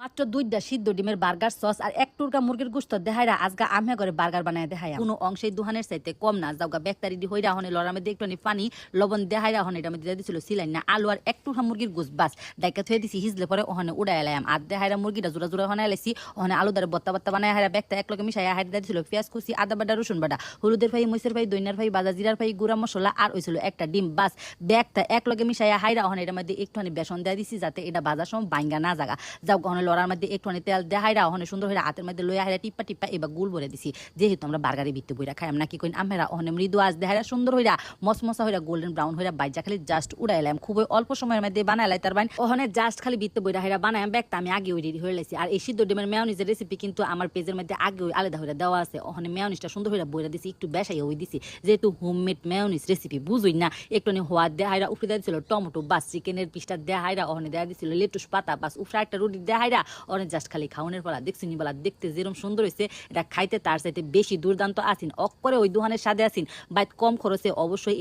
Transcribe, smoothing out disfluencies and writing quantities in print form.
মাত্র ২টা সিদ্ধ ডিমের বার্গার সস আর ১ টুকরা মুরগির গোশত দেখাইরা আজগা আমি করে বার্গার বানায় দেখাইয়া কোনো অংশেই দুহানের চাইতে কম না যাওগা ব্যাকতারি দি হইরা হনে লড়ার মধ্যে একটুখানি পানি লবণ দেখাইরা হনে এটা মধ্যে দিছিল সিলাইন না আলু আর ১ টুকরা মুরগির গোশ বাস ডাইকা থুয়ে দিছি হিজলে পরে ওখানে উড়াই এলাম আর দেখাইরা মুরগিটা জোড়া জোড়া হনে এলাইছি ওখানে আলু দারে বত্তা বত্তা বানায় হাইরা ব্যাকটা এক লগে মিশাইয়া হাইরা দিছিল পেঁয়াজ কুচি আদা বাটা রসুন বাটা হলুদের ফাই মরিচের ফাই দইনার ফাই বাজা জিরার ফাই গুঁড়া মশলা আর হইছিল একটা ডিম বাস ব্যাগটা এক লগে মিশাইয়া হাইরা ওখানে এটার মধ্যে একটুখানি বেসন দেয়া দিছি যাতে এটা বাজার সময় বাইঙ্গা না জাগা যাও ওখানে লড়ার মধ্যে একটুখানি তেল দেখাইরা ওখানে সুন্দর হয়ে হাতের মধ্যে লইয়া হাইরা টিপ্পা টিপ্পা এবার গুল ভরে দিছি যেহেতু আমরা বার্গারে ভিত্তি বইরা খাই না কি কইন আমরা ওখানে মৃদু আজ দেখাইরা সুন্দর হইরা মসমসা হইরা গোল্ডেন ব্রাউন হইরা বাইজা খালি জাস্ট উড়াইলাম খুবই অল্প সময়ের মধ্যে বানাইলাই তার বাইন ওখানে জাস্ট খালি ভিত্তি বইরা হাইরা বানাইম ব্যাগটা আমি আগে রেডি হয়ে লাইছি আর এই সিদ্ধ ডিমের মেয়োনিজের রেসিপি কিন্তু আমার পেজের মধ্যে আগে আলাদা হইরা দেওয়া আছে ওখানে মেয়োনিজটা সুন্দর হইরা বইরা দিছি একটু বেশাই হই দিছি যেহেতু হোমমেড মেয়োনিজ রেসিপি বুঝুই না একটু হওয়া দেখাইরা উপরে দেওয়া দিছিল টমেটো বাস চিকেনের পিসটা দেখাইরা ওখানে দেওয়া দিছিল লেটুস পাতা বাস উপরে একটা রুটি দেখাইরা ওখানে জাস্ট খালি খাওয়ানোর পর দেখছি নিবালা দেখতে যেরকম সুন্দর হয়েছে এটা খাইতে তার চাইতে বেশি দুর্দান্ত আসিন অক্করে ওই দোকানের স্বাদে আসিন বাইত কম খরচে অবশ্যই